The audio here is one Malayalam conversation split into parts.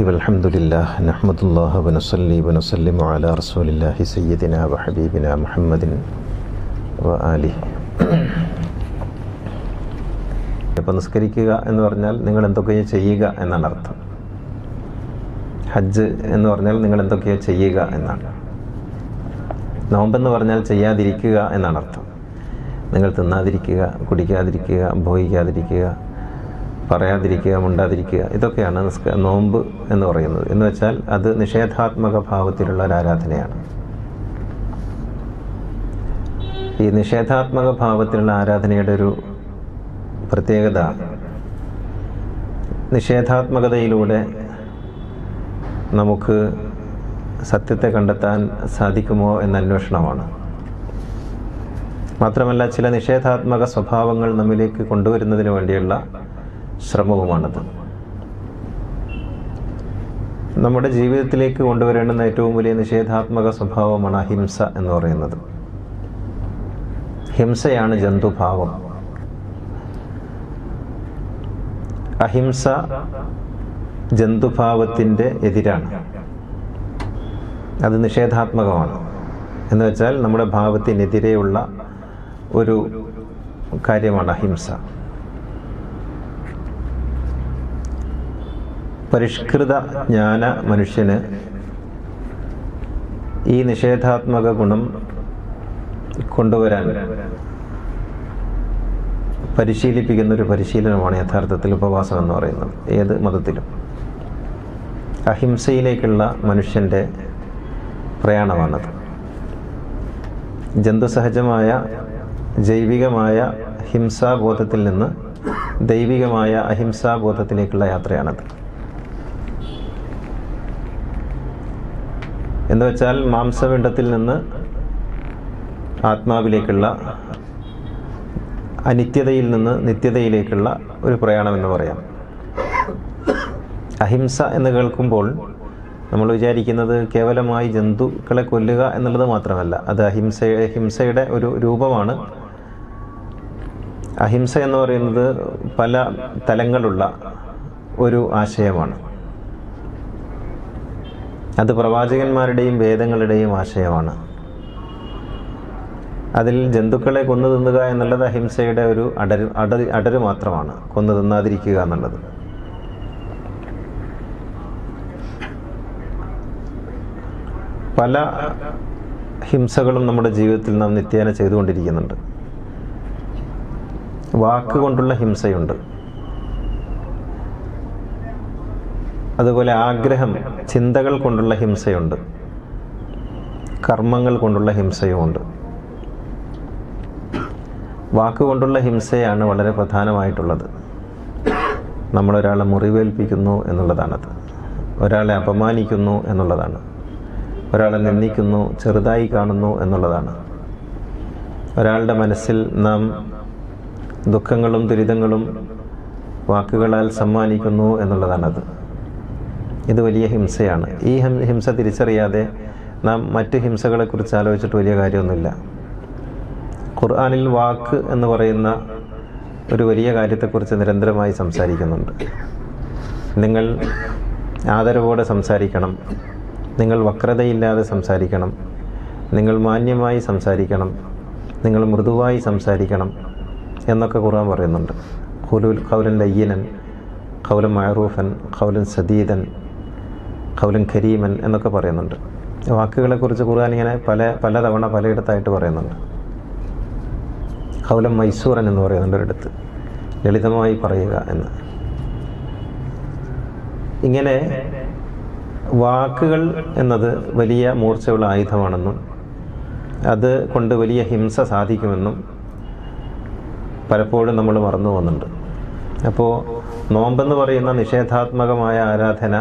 അൽഹംദുലില്ലാഹ് നഹ്മദുല്ലാഹി വനസ്സല്ലി വനസ്സല്ലിമു അലാ റസൂലില്ലാഹി സയ്യിദിനാ വഹബീബിനാ മുഹമ്മദിൻ വആലിഹി. ഇപ്പോൾ നിസ്കരിക്കുക എന്ന് പറഞ്ഞാൽ നിങ്ങൾ എന്തൊക്കെയോ ചെയ്യുക എന്നാണ് അർത്ഥം. ഹജ്ജ് എന്ന് പറഞ്ഞാൽ നിങ്ങൾ എന്തൊക്കെയോ ചെയ്യുക എന്നാണ്. നോമ്പെന്ന് പറഞ്ഞാൽ ചെയ്യാതിരിക്കുക എന്നാണ് അർത്ഥം. നിങ്ങൾ തിന്നാതിരിക്കുക, കുടിക്കാതിരിക്കുക, ഭോഗിക്കാതിരിക്കുക, പറയാതിരിക്കുക, മുണ്ടാതിരിക്കുക, ഇതൊക്കെയാണ് നോമ്പ് എന്ന് പറയുന്നത്. എന്ന് വെച്ചാൽ അത് നിഷേധാത്മക ഭാവത്തിലുള്ള ഒരു ആരാധനയാണ്. ഈ നിഷേധാത്മക ഭാവത്തിലുള്ള ആരാധനയുടെ ഒരു പ്രത്യേകത, നിഷേധാത്മകതയിലൂടെ നമുക്ക് സത്യത്തെ കണ്ടെത്താൻ സാധിക്കുമോ എന്ന അന്വേഷണമാണ്. മാത്രമല്ല, ചില നിഷേധാത്മക സ്വഭാവങ്ങൾ നമ്മിലേക്ക് കൊണ്ടുവരുന്നതിന് വേണ്ടിയുള്ള ശ്രമവുമാണത്. നമ്മുടെ ജീവിതത്തിലേക്ക് കൊണ്ടുവരേണ്ടുന്ന ഏറ്റവും വലിയ നിഷേധാത്മക സ്വഭാവമാണ് അഹിംസ എന്ന് പറയുന്നത്. ഹിംസയാണ് ജന്തുഭാവം. അഹിംസ ജന്തുഭാവത്തിൻ്റെ എതിരാണ്. അത് നിഷേധാത്മകമാണ്. എന്ന് വെച്ചാൽ നമ്മുടെ ഭാവത്തിനെതിരെയുള്ള ഒരു കാര്യമാണ് അഹിംസ. പരിഷ്കൃത ജ്ഞാന മനുഷ്യന് ഈ നിഷേധാത്മക ഗുണം കൊണ്ടുവരാൻ പരിശീലിപ്പിക്കുന്നൊരു പരിശീലനമാണ് യഥാർത്ഥത്തിൽ ഉപവാസം എന്ന് പറയുന്നത്. ഏത് മതത്തിലും അഹിംസയിലേക്കുള്ള മനുഷ്യൻ്റെ പ്രയാണമാണത്. ജന്തുസഹജമായ ജൈവികമായ ഹിംസാബോധത്തിൽ നിന്ന് ദൈവികമായ അഹിംസാബോധത്തിലേക്കുള്ള യാത്രയാണത്. എന്ന് വെച്ചാൽ മാംസപിണ്ഡത്തിൽ നിന്ന് ആത്മാവിലേക്കുള്ള, അനിത്യതയിൽ നിന്ന് നിത്യതയിലേക്കുള്ള ഒരു പ്രയാണമെന്ന് പറയാം. അഹിംസ എന്ന് കേൾക്കുമ്പോൾ നമ്മൾ വിചാരിക്കുന്നത് കേവലമായി ജന്തുക്കളെ കൊല്ലുക എന്നുള്ളത് മാത്രമല്ല. അത് ഹിംസയുടെ ഒരു രൂപമാണ്. അഹിംസ എന്ന് പറയുന്നത് പല തലങ്ങളുള്ള ഒരു ആശയമാണ്. അത് പ്രവാചകന്മാരുടെയും വേദങ്ങളുടെയും ആശയമാണ്. അതിൽ ജന്തുക്കളെ കൊന്നു തിന്നുക എന്നുള്ളത് അഹിംസയുടെ ഒരു അടര് മാത്രമാണ്. കൊന്നു തിന്നാതിരിക്കുക എന്നുള്ളത്. പല ഹിംസകളും നമ്മുടെ ജീവിതത്തിൽ നാം നിത്യേന ചെയ്തുകൊണ്ടിരിക്കുന്നുണ്ട്. വാക്കുകൊണ്ടുള്ള ഹിംസയുണ്ട്. അതുപോലെ ആഗ്രഹം, ചിന്തകൾ കൊണ്ടുള്ള ഹിംസയുണ്ട്. കർമ്മങ്ങൾ കൊണ്ടുള്ള ഹിംസയുമുണ്ട്. വാക്കുകൊണ്ടുള്ള ഹിംസയാണ് വളരെ പ്രധാനമായിട്ടുള്ളത്. നമ്മളൊരാളെ മുറിവേൽപ്പിക്കുന്നു എന്നുള്ളതാണത്. ഒരാളെ അപമാനിക്കുന്നു എന്നുള്ളതാണ്. ഒരാളെ നിന്ദിക്കുന്നു, ചെറുതായി കാണുന്നു എന്നുള്ളതാണ്. ഒരാളുടെ മനസ്സിൽ നാം ദുഃഖങ്ങളും ദുരിതങ്ങളും വാക്കുകളാൽ സമ്മാനിക്കുന്നു എന്നുള്ളതാണത്. ഇത് വലിയ ഹിംസയാണ്. ഈ ഹിംസ തിരിച്ചറിയാതെ നാം മറ്റ് ഹിംസകളെക്കുറിച്ച് ആലോചിച്ചിട്ട് വലിയ കാര്യമൊന്നുമില്ല. ഖുർആനിൽ വാക്ക് എന്ന് പറയുന്ന ഒരു വലിയ കാര്യത്തെക്കുറിച്ച് നിരന്തരമായി സംസാരിക്കുന്നുണ്ട്. നിങ്ങൾ ആദരവോടെ സംസാരിക്കണം, നിങ്ങൾ വക്രതയില്ലാതെ സംസാരിക്കണം, നിങ്ങൾ മാന്യമായി സംസാരിക്കണം, നിങ്ങൾ മൃദുവായി സംസാരിക്കണം എന്നൊക്കെ ഖുർആൻ പറയുന്നുണ്ട്. ഖൗലൻ ലയ്യിനൻ, ഖൗലൻ മഅറൂഫൻ, ഖൗലൻ സദീദൻ, ഖൗലൻ കരീമൻ എന്നൊക്കെ പറയുന്നുണ്ട്. വാക്കുകളെക്കുറിച്ച് ഖുർആൻ ഇങ്ങനെ പലതവണ പലയിടത്തായിട്ട് പറയുന്നുണ്ട്. ഖൗലൻ മൈസൂറൻ എന്ന് പറയുന്നുണ്ട് ഒരിടത്ത്, ലളിതമായി പറയുക എന്ന്. ഇങ്ങനെ വാക്കുകൾ എന്നത് വലിയ മൂർച്ചയുള്ള ആയുധമാണെന്നും അത് കൊണ്ട് വലിയ ഹിംസ സാധിക്കുമെന്നും പലപ്പോഴും നമ്മൾ മറന്നു പോകുന്നുണ്ട്. അപ്പോൾ നോമ്പെന്ന് പറയുന്ന നിഷേധാത്മകമായ ആരാധന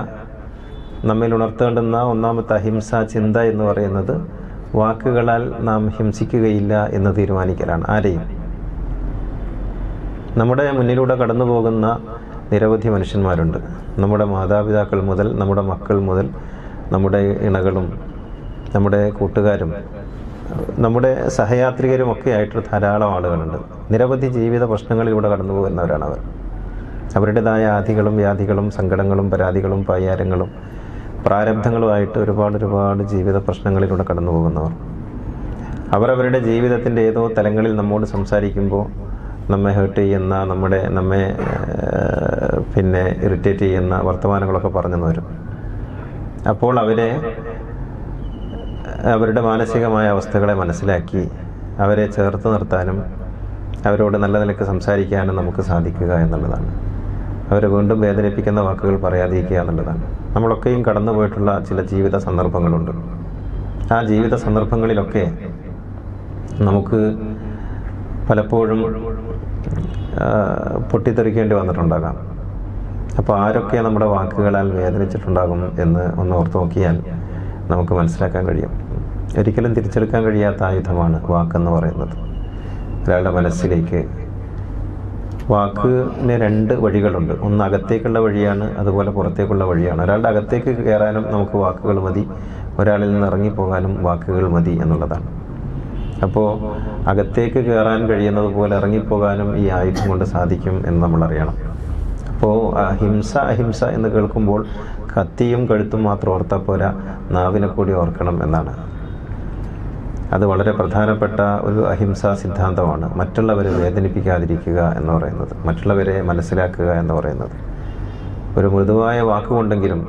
നമ്മിൽ ഉണർത്തേണ്ടുന്ന ഒന്നാമത്തെ അഹിംസാ ചിന്ത എന്ന് പറയുന്നത് വാക്കുകളാൽ നാം ഹിംസിക്കുകയില്ല എന്ന് തീരുമാനിക്കലാണ്. ആരെയും. നമ്മുടെ മുന്നിലൂടെ കടന്നു പോകുന്ന നിരവധി മനുഷ്യന്മാരുണ്ട്. നമ്മുടെ മാതാപിതാക്കൾ മുതൽ, നമ്മുടെ മക്കൾ മുതൽ, നമ്മുടെ ഇണകളും നമ്മുടെ കൂട്ടുകാരും നമ്മുടെ സഹയാത്രികരും ഒക്കെ ആയിട്ട് ധാരാളം ആളുകളുണ്ട്. നിരവധി ജീവിത പ്രശ്നങ്ങളിലൂടെ കടന്നു പോകുന്നവരാണ് അവർ. അവരുടേതായ ആധികളും വ്യാധികളും സങ്കടങ്ങളും പരാതികളും പയ്യാരങ്ങളും പ്രാരബ്ധങ്ങളുമായിട്ട് ഒരുപാട് ജീവിത പ്രശ്നങ്ങളിലൂടെ കടന്നു പോകുന്നവർ. അവരവരുടെ ജീവിതത്തിൻ്റെ ഏതോ തലങ്ങളിൽ നമ്മോട് സംസാരിക്കുമ്പോൾ നമ്മെ ഹേർട്ട് ചെയ്യുന്ന, നമ്മെ ഇറിറ്റേറ്റ് ചെയ്യുന്ന വർത്തമാനങ്ങളൊക്കെ പറഞ്ഞു വരും. അപ്പോൾ അവരുടെ മാനസികമായ അവസ്ഥകളെ മനസ്സിലാക്കി അവരെ ചേർത്ത് നിർത്താനും അവരോട് നല്ല നിലയ്ക്ക് സംസാരിക്കാനും നമുക്ക് സാധിക്കുക എന്നുള്ളതാണ്. അവരെ വീണ്ടും വേദനിപ്പിക്കുന്ന വാക്കുകൾ പറയാതിരിക്കുക എന്നുള്ളതാണ്. നമ്മളൊക്കെയും കടന്നു പോയിട്ടുള്ള ചില ജീവിത സന്ദർഭങ്ങളുണ്ട്. ആ ജീവിത സന്ദർഭങ്ങളിലൊക്കെ നമുക്ക് പലപ്പോഴും പൊട്ടിത്തെറിക്കേണ്ടി വന്നിട്ടുണ്ടാകാം. അപ്പോൾ ആരൊക്കെ നമ്മുടെ വാക്കുകളാൽ വേദനിച്ചിട്ടുണ്ടാകും എന്ന് ഒന്ന് ഓർത്ത് നോക്കിയാൽ നമുക്ക് മനസ്സിലാക്കാൻ കഴിയും. ഒരിക്കലും തിരിച്ചെടുക്കാൻ കഴിയാത്ത ആയുധമാണ് വാക്കെന്ന് പറയുന്നത്. ഒരാളുടെ മനസ്സിലേക്ക് വാക്കിന് 2 വഴികളുണ്ട്. ഒന്ന് അകത്തേക്കുള്ള വഴിയാണ്, അതുപോലെ പുറത്തേക്കുള്ള വഴിയാണ്. ഒരാളുടെ അകത്തേക്ക് കയറാനും നമുക്ക് വാക്കുകൾ മതി, ഒരാളിൽ നിന്ന് ഇറങ്ങിപ്പോകാനും വാക്കുകൾ മതി എന്നുള്ളതാണ്. അപ്പോൾ അകത്തേക്ക് കയറാൻ കഴിയുന്നത് പോലെ ഇറങ്ങിപ്പോകാനും ഈ ആയുധം കൊണ്ട് സാധിക്കും എന്ന് നമ്മൾ അറിയണം. അപ്പോൾ അഹിംസ എന്ന് കേൾക്കുമ്പോൾ കത്തിയും കഴുത്തും മാത്രം ഓർത്താൽ പോരാ, നാവിനെ കൂടി ഓർക്കണം എന്നാണ്. അത് വളരെ പ്രധാനപ്പെട്ട ഒരു അഹിംസാ സിദ്ധാന്തമാണ്. മറ്റുള്ളവരെ വേദനിപ്പിക്കാതിരിക്കുക എന്ന് പറയുന്നത്, മറ്റുള്ളവരെ മനസ്സിലാക്കുക എന്ന് പറയുന്നത്. ഒരു മൃദുവായ വാക്കുകൊണ്ടെങ്കിലും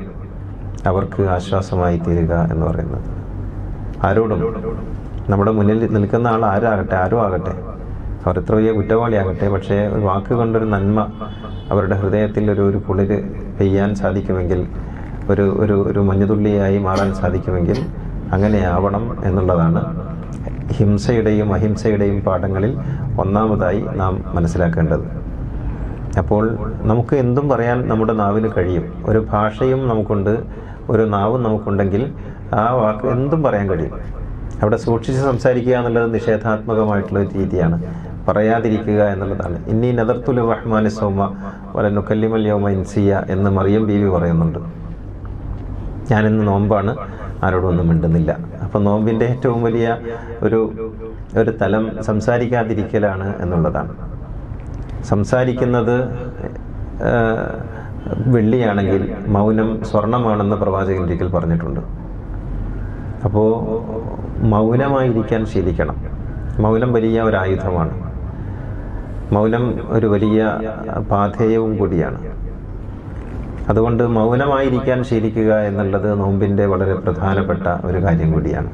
അവർക്ക് ആശ്വാസമായി തീരുക എന്ന് പറയുന്നത്. ആരോടും, നമ്മുടെ മുന്നിൽ നിൽക്കുന്ന ആൾ ആരും ആകട്ടെ, അവർ എത്ര വലിയ കുറ്റവാളിയാകട്ടെ, പക്ഷേ ഒരു വാക്ക് കൊണ്ടൊരു നന്മ അവരുടെ ഹൃദയത്തിൽ ഒരു കുളിര് പെയ്യാൻ സാധിക്കുമെങ്കിൽ, ഒരു മഞ്ഞുതുള്ളിയായി മാറാൻ സാധിക്കുമെങ്കിൽ അങ്ങനെ ആവണം എന്നുള്ളതാണ് ഹിംസയുടെയും അഹിംസയുടെയും പാഠങ്ങളിൽ ഒന്നാമതായി നാം മനസ്സിലാക്കേണ്ടത്. അപ്പോൾ നമുക്ക് എന്തും പറയാൻ നമ്മുടെ നാവിന് കഴിയും. ഒരു ഭാഷയും നമുക്കുണ്ട്, ഒരു നാവും നമുക്കുണ്ടെങ്കിൽ ആ വാക്ക് എന്തും പറയാൻ കഴിയും. അവിടെ സൂക്ഷിച്ച് സംസാരിക്കുക എന്നുള്ളത് നിഷേധാത്മകമായിട്ടുള്ള ഒരു രീതിയാണ്. പറയാതിരിക്കുക എന്നുള്ളതാണ്. ഇന്നി നദർത്തുൽ റഹ്മാനി സൗമ വലനുകല്ലിമൽ യൗമ ഇൻസിയ എന്ന് മറിയം ബീവി പറയുന്നുണ്ട്. ഞാനിന്ന് നോമ്പാണ്, ആരോടൊന്നും മിണ്ടുന്നില്ല. അപ്പം നോമ്പിൻ്റെ ഏറ്റവും വലിയ ഒരു തലം സംസാരിക്കാതിരിക്കലാണ് എന്നുള്ളതാണ്. സംസാരിക്കുന്നത് വെള്ളിയാണെങ്കിൽ മൗനം സ്വർണമാണെന്ന് പ്രവാചകൻ ഒരിക്കൽ പറഞ്ഞിട്ടുണ്ട്. അപ്പോൾ മൗനമായിരിക്കാൻ ശീലിക്കണം. മൗനം വലിയ ഒരു ആയുധമാണ്. മൗനം ഒരു വലിയ പാഥേയവും കൂടിയാണ്. അതുകൊണ്ട് മൗനമായിരിക്കാൻ ശീലിക്കുക എന്നുള്ളത് നോമ്പിൻ്റെ വളരെ പ്രധാനപ്പെട്ട ഒരു കാര്യം കൂടിയാണ്.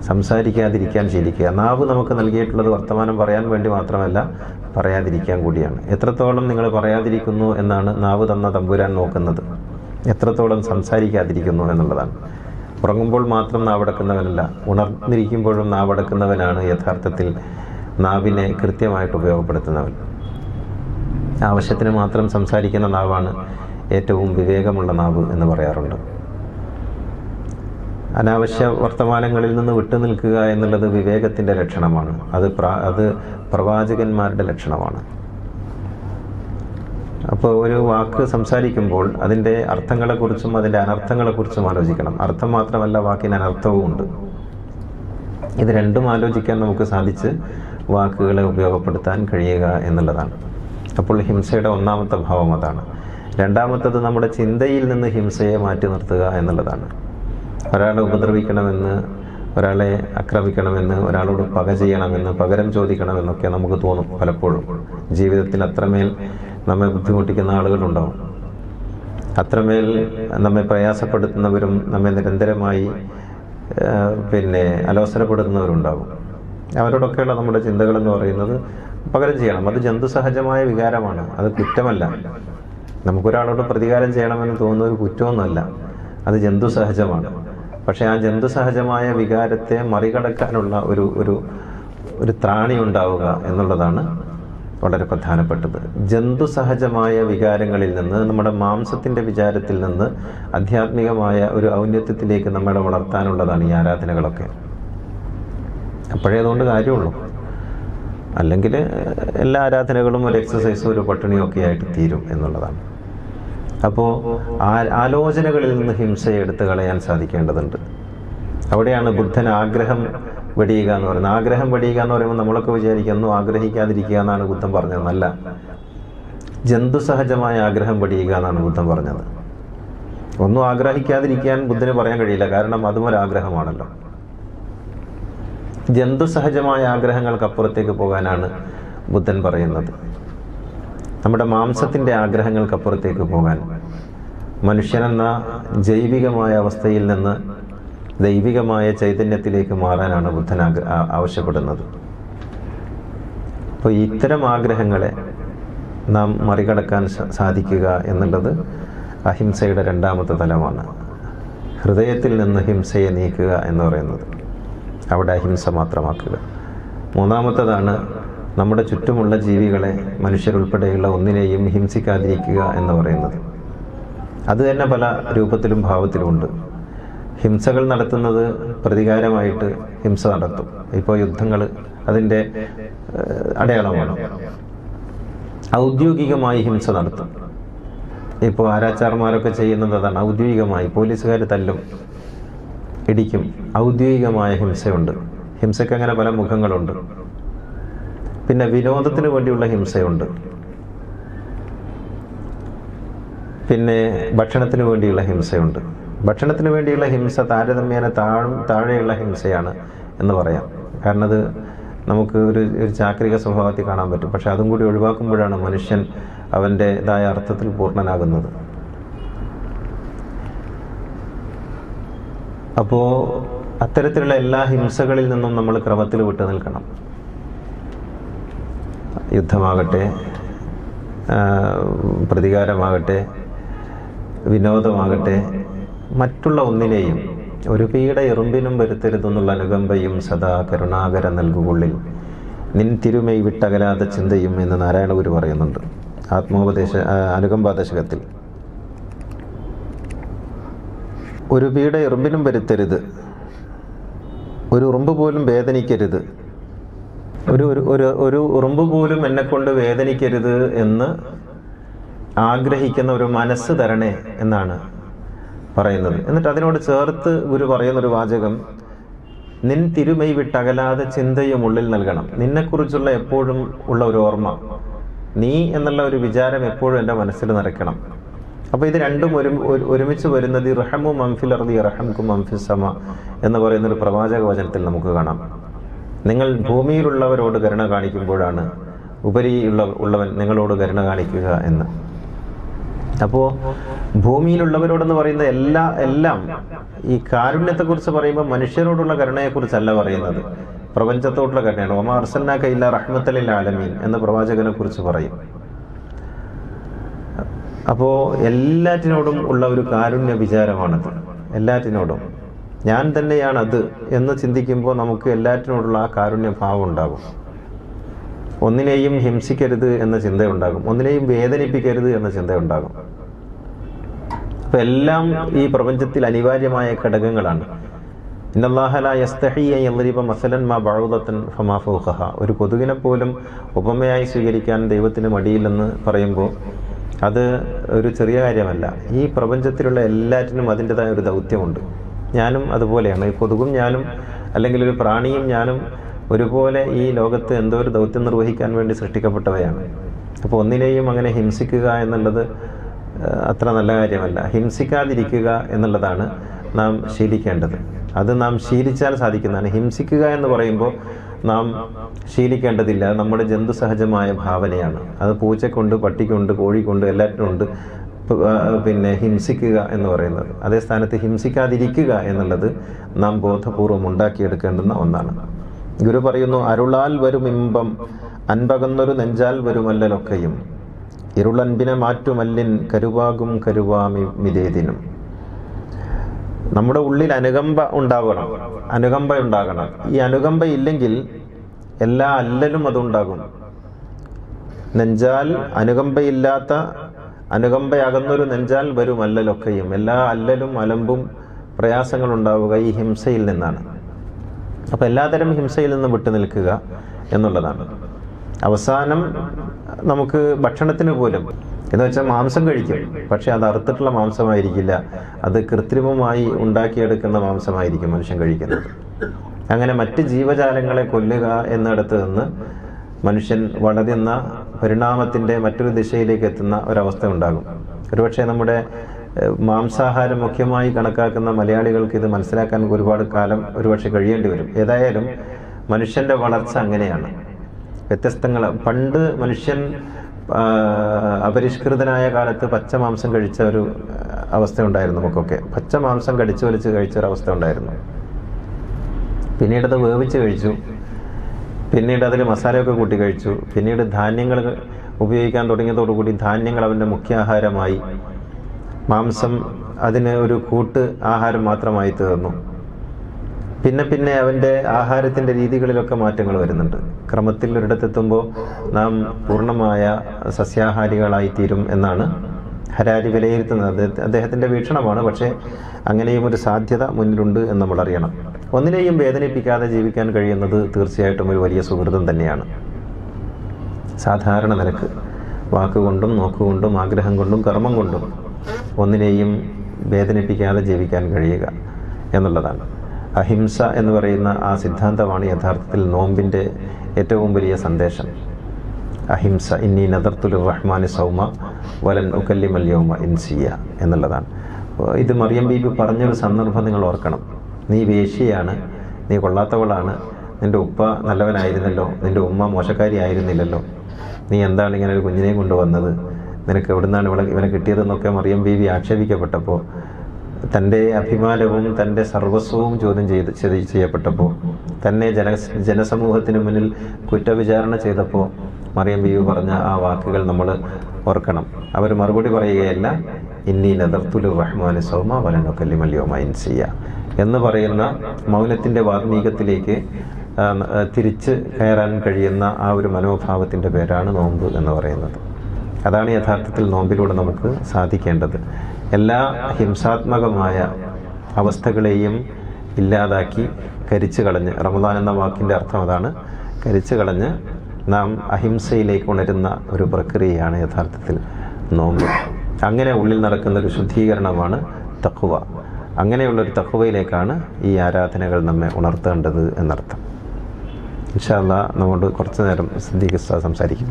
സംസാരിക്കാതിരിക്കാൻ ശീലിക്കുക. നാവ് നമുക്ക് നൽകിയിട്ടുള്ളത് വർത്തമാനം പറയാൻ വേണ്ടി മാത്രമല്ല, പറയാതിരിക്കാൻ കൂടിയാണ്. എത്രത്തോളം നിങ്ങൾ പറയാതിരിക്കുന്നു എന്നാണ് നാവ് തന്ന തമ്പുരാൻ നോക്കുന്നത്. എത്രത്തോളം സംസാരിക്കാതിരിക്കുന്നു എന്നുള്ളതാണ്. ഉറങ്ങുമ്പോൾ മാത്രം നാവടക്കുന്നവനല്ല, ഉണർന്നിരിക്കുമ്പോഴും നാവടക്കുന്നവനാണ് യഥാർത്ഥത്തിൽ നാവിനെ കൃത്യമായിട്ട് ഉപയോഗപ്പെടുത്തുന്നവൻ. ആവശ്യത്തിന് മാത്രം സംസാരിക്കുന്ന നാവാണ് ഏറ്റവും വിവേകമുള്ള നാവ് എന്ന് പറയാറുണ്ട്. അനാവശ്യ വർത്തമാനങ്ങളിൽ നിന്ന് വിട്ടുനിൽക്കുക എന്നുള്ളത് വിവേകത്തിൻ്റെ ലക്ഷണമാണ്. അത് പ്രവാചകന്മാരുടെ ലക്ഷണമാണ്. അപ്പോൾ ഒരു വാക്ക് സംസാരിക്കുമ്പോൾ അതിൻ്റെ അർത്ഥങ്ങളെക്കുറിച്ചും അതിൻ്റെ അനർത്ഥങ്ങളെക്കുറിച്ചും ആലോചിക്കണം. അർത്ഥം മാത്രമല്ല, വാക്കിന് അനർത്ഥവും ഉണ്ട്. ഇത് രണ്ടും ആലോചിക്കാൻ നമുക്ക് സാധിച്ച് വാക്കുകളെ ഉപയോഗപ്പെടുത്താൻ കഴിയുക എന്നുള്ളതാണ്. അപ്പോൾ ഹിംസയുടെ ഒന്നാമത്തെ ഭാവം അതാണ്. രണ്ടാമത്തത് നമ്മുടെ ചിന്തയിൽ നിന്ന് ഹിംസയെ മാറ്റി നിർത്തുക എന്നുള്ളതാണ്. ഒരാളെ ഉപദ്രവിക്കണമെന്ന്, ഒരാളെ ആക്രമിക്കണമെന്ന്, ഒരാളോട് പക ചെയ്യണമെന്ന്, പകരം ചോദിക്കണമെന്നൊക്കെ നമുക്ക് തോന്നും പലപ്പോഴും. ജീവിതത്തിൽ അത്രമേൽ നമ്മെ ബുദ്ധിമുട്ടിക്കുന്ന ആളുകളുണ്ടാവും. അത്രമേൽ നമ്മെ പ്രയാസപ്പെടുത്തുന്നവരും നമ്മെ നിരന്തരമായി അലോസരപ്പെടുത്തുന്നവരുണ്ടാകും. അവരോടൊക്കെയുള്ള നമ്മുടെ ചിന്തകളെന്ന് പറയുന്നത് പകരം ചെയ്യണം. അത് ജന്തുസഹജമായ വികാരമാണ്, അത് കുറ്റമല്ല. നമുക്കൊരാളോട് പ്രതികാരം ചെയ്യണമെന്ന് തോന്നുന്ന ഒരു കുറ്റമൊന്നുമല്ല, അത് ജന്തുസഹജമാണ്. പക്ഷേ ആ ജന്തുസഹജമായ വികാരത്തെ മറികടക്കാനുള്ള ഒരു ത്രാണി ഉണ്ടാവുക എന്നുള്ളതാണ് വളരെ പ്രധാനപ്പെട്ടത്. ജന്തുസഹജമായ വികാരങ്ങളിൽ നിന്ന്, നമ്മുടെ മാംസത്തിൻ്റെ വിചാരത്തിൽ നിന്ന് ആധ്യാത്മികമായ ഒരു ഔന്നത്യത്തിലേക്ക് നമ്മളെ വളർത്താനുള്ളതാണ് ഈ ആരാധനകളൊക്കെ. അപ്പോഴേ അതുകൊണ്ട് കാര്യമുള്ളൂ. അല്ലെങ്കിൽ എല്ലാ ആരാധനകളും ഒരു എക്സസൈസും ഒരു പട്ടിണിയൊക്കെ ആയിട്ട് തീരും എന്നുള്ളതാണ്. അപ്പോൾ ആലോചനകളിൽ നിന്ന് ഹിംസയെ എടുത്തു കളയാൻ സാധിക്കേണ്ടതുണ്ട്. അവിടെയാണ് ബുദ്ധൻ ആഗ്രഹം വെടിയുക എന്ന് പറയുന്നത്. ആഗ്രഹം വെടിയുക എന്ന് പറയുമ്പോൾ നമ്മളൊക്കെ വിചാരിക്കുന്നു ആഗ്രഹിക്കാതിരിക്കുക എന്നാണ് ബുദ്ധൻ പറഞ്ഞത്. നല്ല ജന്തുസഹജമായ ആഗ്രഹം പഠിയുക എന്നാണ് ബുദ്ധൻ പറഞ്ഞത്. ഒന്നും ആഗ്രഹിക്കാതിരിക്കാൻ ബുദ്ധന് പറയാൻ കഴിയില്ല, കാരണം അതും ഒരു ആഗ്രഹമാണല്ലോ. ജന്തുസഹജമായ ആഗ്രഹങ്ങൾക്കപ്പുറത്തേക്ക് പോകാനാണ് ബുദ്ധൻ പറയുന്നത്. നമ്മുടെ മാംസത്തിൻ്റെ ആഗ്രഹങ്ങൾക്കപ്പുറത്തേക്ക് പോകാൻ, മനുഷ്യനെന്ന ജൈവികമായ അവസ്ഥയിൽ നിന്ന് ദൈവികമായ ചൈതന്യത്തിലേക്ക് മാറാനാണ് ബുദ്ധൻ ആവശ്യപ്പെടുന്നത്. അപ്പോൾ ഇത്തരം ആഗ്രഹങ്ങളെ നാം മറികടക്കാൻ സാധിക്കുക എന്നുള്ളത് അഹിംസയുടെ രണ്ടാമത്തെ തലമാണ്. ഹൃദയത്തിൽ നിന്ന് ഹിംസയെ നീക്കുക എന്ന് പറയുന്നത്, അവിടെ അഹിംസ മാത്രമാക്കുക. മൂന്നാമത്തതാണ് നമ്മുടെ ചുറ്റുമുള്ള ജീവികളെ, മനുഷ്യരുൾപ്പെടെയുള്ള ഒന്നിനെയും ഹിംസിക്കാതിരിക്കുക എന്ന് പറയുന്നത്. അത് തന്നെ പല രൂപത്തിലും ഭാവത്തിലുമുണ്ട്. ഹിംസകൾ നടത്തുന്നത് പ്രതികാരമായിട്ട് ഹിംസ നടത്തും. ഇപ്പോൾ യുദ്ധങ്ങൾ അതിൻ്റെ അടയാളമാണ്. ഔദ്യോഗികമായി ഹിംസ നടത്തും. ഇപ്പോൾ ആരാച്ചാർമാരൊക്കെ ചെയ്യുന്നത് അതാണ്. ഔദ്യോഗികമായി പോലീസുകാർ തല്ലും, ഇടിക്കും. ഔദ്യോഗികമായ ഹിംസയുണ്ട്. ഹിംസയ്ക്ക് അങ്ങനെ പല മുഖങ്ങളുണ്ട്. പിന്നെ വിനോദത്തിന് വേണ്ടിയുള്ള ഹിംസയുണ്ട്. പിന്നെ ഭക്ഷണത്തിന് വേണ്ടിയുള്ള ഹിംസയുണ്ട്. ഭക്ഷണത്തിന് വേണ്ടിയുള്ള ഹിംസ താരതമ്യേന താഴെയുള്ള ഹിംസയാണ് എന്ന് പറയാം. കാരണം അത് നമുക്ക് ഒരു ചാക്രിക സ്വഭാവത്തിൽ കാണാൻ പറ്റും. പക്ഷെ അതും കൂടി ഒഴിവാക്കുമ്പോഴാണ് മനുഷ്യൻ അവൻ്റെതായ അർത്ഥത്തിൽ പൂർണ്ണനാകുന്നത്. അപ്പോൾ അത്തരത്തിലുള്ള എല്ലാ ഹിംസകളിൽ നിന്നും നമ്മൾ ക്രമത്തിൽ വിട്ടു നിൽക്കണം. യുദ്ധമാകട്ടെ, പ്രതികാരമാകട്ടെ, വിനോദമാകട്ടെ, മറ്റുള്ള ഒന്നിനെയും ഒരു പീഡ എറുമ്പിനും വരുത്തരുതെന്നുള്ള അനുകമ്പയും സദാ കരുണാകര നൽകുകൊള്ളിൽ നിൻ തിരുമൈ വിട്ടകലാതെ ചിന്തയും എന്ന് നാരായണ ഗുരു പറയുന്നുണ്ട് അനുകമ്പാദശകത്തിൽ. ഒരു പീഡ എറുമ്പിനും വരുത്തരുത്, ഒരു ഉറുമ്പ് പോലും വേദനിക്കരുത്, ഒരു ഉറുമ്പ് പോലും എന്നെക്കൊണ്ട് വേദനിക്കരുത് എന്ന് ആഗ്രഹിക്കുന്ന ഒരു മനസ്സ് തരണേ എന്നാണ് പറയുന്നത്. എന്നിട്ട് അതിനോട് ചേർത്ത് ഗുരു പറയുന്നൊരു വാചകം, നിൻ തിരുമൈ വിട്ടകലാതെ ചിന്തയും ഉള്ളിൽ നൽകണം. നിന്നെക്കുറിച്ചുള്ള എപ്പോഴും ഉള്ള ഒരു ഓർമ്മ, നീ എന്നുള്ള ഒരു വിചാരം എപ്പോഴും എൻ്റെ മനസ്സിൽ നിറയ്ക്കണം. അപ്പോൾ ഇത് രണ്ടും ഒരുമിച്ച് വരുന്നത് റഹമു മംഫിൽ അർദി റഹംകും മംഫിൽ സമ എന്ന് പറയുന്നൊരു പ്രവാചക വചനത്തിൽ നമുക്ക് കാണാം. നിങ്ങൾ ഭൂമിയിലുള്ളവരോട് കരുണ കാണിക്കുമ്പോഴാണ് ഉള്ളവൻ നിങ്ങളോട് കരുണ കാണിക്കുക എന്ന്. അപ്പോൾ ഭൂമിയിലുള്ളവരോടെന്ന് പറയുന്ന എല്ലാം ഈ കാരുണ്യത്തെക്കുറിച്ച് പറയുമ്പോൾ മനുഷ്യരോടുള്ള കരുണയെക്കുറിച്ചല്ല പറയുന്നത്, പ്രപഞ്ചത്തോടുള്ള കരുണയാണ്. വമാ അർസൽനാക ഇല്ലാ റഹ്മത്തൽ ലിൽ ആലമീൻ എന്ന് പ്രവാചകനെ കുറിച്ച് പറയും. അപ്പോൾ എല്ലാറ്റിനോടും ഉള്ള ഒരു കാരുണ്യ വിചാരമാണത്. എല്ലാറ്റിനോടും ഞാൻ തന്നെയാണത് എന്ന് ചിന്തിക്കുമ്പോൾ നമുക്ക് എല്ലാറ്റിനോടുള്ള ആ കാരുണ്യഭാവം ഉണ്ടാകും. ഒന്നിനെയും ഹിംസിക്കരുത് എന്ന ചിന്തയുണ്ടാകും, ഒന്നിനെയും വേദനിപ്പിക്കരുത് എന്ന ചിന്തയുണ്ടാകും. അപ്പം എല്ലാം ഈ പ്രപഞ്ചത്തിൽ അനിവാര്യമായ ഘടകങ്ങളാണ്. ഇന്നല്ലാഹ ലാ യസ്തഹി അൻ യദ്രിബ മസലൻ മാ ബഅൂദതൻ ഫമാ ഫൗഖഹ. ഒരു കൊതുകിനെ പോലും ഉപമയായി സ്വീകരിക്കാൻ ദൈവത്തിന് മടിയില്ലെന്ന് പറയുമ്പോൾ അത് ഒരു ചെറിയ കാര്യമല്ല. ഈ പ്രപഞ്ചത്തിലുള്ള എല്ലാറ്റിനും അതിൻ്റെതായ ഒരു ദൗത്യമുണ്ട്. ഞാനും അതുപോലെയാണ്. ഈ കൊതുകും ഞാനും, അല്ലെങ്കിൽ ഒരു പ്രാണിയും ഞാനും ഒരുപോലെ ഈ ലോകത്ത് എന്തോ ഒരു ദൗത്യം നിർവഹിക്കാൻ വേണ്ടി സൃഷ്ടിക്കപ്പെട്ടവയാണ്. അപ്പോൾ ഒന്നിനെയും അങ്ങനെ ഹിംസിക്കുക എന്നുള്ളത് അത്ര നല്ല കാര്യമല്ല. ഹിംസിക്കാതിരിക്കുക എന്നുള്ളതാണ് നാം ശീലിക്കേണ്ടത്. അത് നാം ശീലിച്ചാൽ സാധിക്കുന്നതാണ്. ഹിംസിക്കുക എന്ന് പറയുമ്പോൾ നാം ശീലിക്കേണ്ടതില്ല, നമ്മുടെ ജന്തുസഹജമായ ഭാവനയാണ്. അത് പൂച്ചക്കൊണ്ട്, പട്ടിക്കൊണ്ട്, കോഴിക്കൊണ്ട്, എല്ലാറ്റിനുണ്ട് പിന്നെ ഹിംസിക്കുക എന്ന് പറയുന്നത്. അതേ സ്ഥാനത്ത് ഹിംസിക്കാതിരിക്കുക എന്നുള്ളത് നാം ബോധപൂർവം ഉണ്ടാക്കിയെടുക്കേണ്ടുന്ന ഒന്നാണ്. ഗുരു പറയുന്നു, അരുളാൽ വരും ഇമ്പം അൻപകന്നൊരു നെഞ്ചാൽ വരുമല്ലലൊക്കെയും ഇരുളൻപിനെ മാറ്റുമല്ലിൻ കരുവാകും കരുവാമി മിതേതിനും. നമ്മുടെ ഉള്ളിൽ അനുകമ്പ ഉണ്ടാകണം. ഈ അനുകമ്പ ഇല്ലെങ്കിൽ എല്ലാ അല്ലലും അതുണ്ടാകും. നെഞ്ചാൽ അനുകമ്പയില്ലാത്ത, അനുകമ്പയകന്നൊരു നെഞ്ചാൽ വരും അല്ലലൊക്കെയും. എല്ലാ അല്ലലും അലമ്പും പ്രയാസങ്ങളുണ്ടാവുക ഈ ഹിംസയിൽ നിന്നാണ്. അപ്പോൾ എല്ലാതരം ഹിംസയിൽ നിന്ന് വിട്ടു നിൽക്കുക എന്നുള്ളതാണ്. അവസാനം നമുക്ക് ഭക്ഷണത്തിന് പോലും എന്ന് വെച്ചാൽ മാംസം കഴിക്കും, പക്ഷെ അത് അറുത്തിട്ടുള്ള മാംസമായിരിക്കില്ല, അത് കൃത്രിമമായി ഉണ്ടാക്കിയെടുക്കുന്ന മാംസമായിരിക്കും മനുഷ്യൻ കഴിക്കുന്നത്. അങ്ങനെ മറ്റ് ജീവജാലങ്ങളെ കൊല്ലുക എന്നിടത്ത് നിന്ന് മനുഷ്യൻ വളരുന്ന പരിണാമത്തിൻ്റെ മറ്റൊരു ദിശയിലേക്ക് എത്തുന്ന ഒരവസ്ഥ ഉണ്ടാകും. ഒരുപക്ഷെ നമ്മുടെ മാംസാഹാരം മുഖ്യമായി കണക്കാക്കുന്ന മലയാളികൾക്ക് ഇത് മനസ്സിലാക്കാൻ ഒരുപാട് കാലം ഒരുപക്ഷെ കഴിയേണ്ടി വരും. ഏതായാലും മനുഷ്യൻ്റെ വളർച്ച അങ്ങനെയാണ്. വ്യത്യസ്തങ്ങൾ. പണ്ട് മനുഷ്യൻ അപരിഷ്കൃതനായ കാലത്ത് പച്ച മാംസം കഴിച്ച ഒരു അവസ്ഥ ഉണ്ടായിരുന്നു. നമുക്കൊക്കെ പച്ച മാംസം കടിച്ചു വലിച്ച് കഴിച്ച ഒരു അവസ്ഥ ഉണ്ടായിരുന്നു. പിന്നീട് അത് വേവിച്ച് കഴിച്ചു, പിന്നീട് അതിൽ മസാലയൊക്കെ കൂട്ടി കഴിച്ചു, പിന്നീട് ധാന്യങ്ങൾ ഉപയോഗിക്കാൻ തുടങ്ങിയതോടുകൂടി ധാന്യങ്ങൾ അവൻ്റെ മുഖ്യാഹാരമായി, മാംസം അതിന് ഒരു കൂട്ട് ആഹാരം മാത്രമായി തീർന്നു. പിന്നെ അവൻ്റെ ആഹാരത്തിൻ്റെ രീതികളിലൊക്കെ മാറ്റങ്ങൾ വരുന്നുണ്ട്. ക്രമത്തിൽ ഒരിടത്തെത്തുമ്പോൾ നാം പൂർണ്ണമായ സസ്യാഹാരികളായിത്തീരും എന്നാണ് ഹരാരി വിലയിരുത്തുന്നത്. അദ്ദേഹത്തിൻ്റെ വീക്ഷണമാണ്. പക്ഷേ അങ്ങനെയും ഒരു സാധ്യത മുന്നിലുണ്ട് എന്ന് നമ്മൾ അറിയണം. ഒന്നിനെയും വേദനിപ്പിക്കാതെ ജീവിക്കാൻ കഴിയുന്നത് തീർച്ചയായിട്ടും ഒരു വലിയ സുഹൃതം തന്നെയാണ്. സാധാരണ നിലക്ക് വാക്കുകൊണ്ടും നോക്കുകൊണ്ടും ആഗ്രഹം കൊണ്ടും കർമ്മം കൊണ്ടും ഒന്നിനെയും വേദനിപ്പിക്കാതെ ജീവിക്കാൻ കഴിയുക എന്നുള്ളതാണ്. അഹിംസ എന്ന് പറയുന്ന ആ സിദ്ധാന്തമാണ് യഥാർത്ഥത്തിൽ നോമ്പിൻ്റെ ഏറ്റവും വലിയ സന്ദേശം. അഹിംസ, ഇന്നി നദർത്തുൽ റഹ്മാനി സൗമ വലൻ ഉകല്ലിമൽ യൗമ ഇൻസിയ എന്നുള്ളതാണ്. ഇത് മറിയം ബീബി പറഞ്ഞൊരു സന്ദർഭം നിങ്ങൾ ഓർക്കണം. നീ വേശ്യയാണ്, നീ കൊള്ളാത്തവളാണ്, നിൻ്റെ ഉപ്പ നല്ലവനായിരുന്നല്ലോ, നിൻ്റെ ഉമ്മ മോശക്കാരി ആയിരുന്നില്ലല്ലോ, നീ എന്താണ് ഇങ്ങനെ ഒരു കുഞ്ഞിനെയും കൊണ്ടുവന്നത്, നിനക്ക് എവിടുന്നാണ് ഇവനെ കിട്ടിയതെന്നൊക്കെ മറിയം ബീബി ആക്ഷേപിക്കപ്പെട്ടപ്പോൾ, തൻ്റെ അഭിമാനവും തൻ്റെ സർവസ്വവും ചോദ്യം ചെയ്യപ്പെട്ടപ്പോൾ, തന്നെ ജനസമൂഹത്തിന് മുന്നിൽ കുറ്റവിചാരണ ചെയ്തപ്പോൾ മറിയം ബീവി പറഞ്ഞ ആ വാക്കുകൾ നമ്മൾ ഓർക്കണം. അവർ മറുപടി പറയുകയല്ല, ഇന്നി നദർത്തുൽ റഹ്മാനി സൗമ വലൻ ഉകല്ലിമൽ യൗമ ഇൻസിയ എന്ന് പറയുന്ന മൗനത്തിൻ്റെ വാത്മീകത്തിലേക്ക് തിരിച്ച് കയറാൻ കഴിയുന്ന ആ ഒരു മനോഭാവത്തിൻ്റെ പേരാണ് നോമ്പ് എന്ന് പറയുന്നത്. അതാണ് യഥാർത്ഥത്തിൽ നോമ്പിലൂടെ നമുക്ക് സാധിക്കേണ്ടത്. എല്ലാ ഹിംസാത്മകമായ അവസ്ഥകളെയും ഇല്ലാതാക്കി കരിച്ചു കളഞ്ഞ്, റമദാൻ എന്ന വാക്കിൻ്റെ അർത്ഥം അതാണ്, കരിച്ചു കളഞ്ഞ് നാം അഹിംസയിലേക്ക് ഉണരുന്ന ഒരു പ്രക്രിയയാണ് യഥാർത്ഥത്തിൽ നോമ്പ്. അങ്ങനെ ഉള്ളിൽ നടക്കുന്ന ഒരു ശുദ്ധീകരണമാണ് തഖ്വ. അങ്ങനെയുള്ളൊരു തഖ്വയിലേക്കാണ് ഈ ആരാധനകൾ നമ്മെ ഉണർത്തേണ്ടത് എന്നർത്ഥം. ഇൻഷാ അല്ലാഹ് നമ്മോട് കുറച്ചു നേരം സിദ്ദീഖ് ഉസ്താദ് സംസാരിക്കും.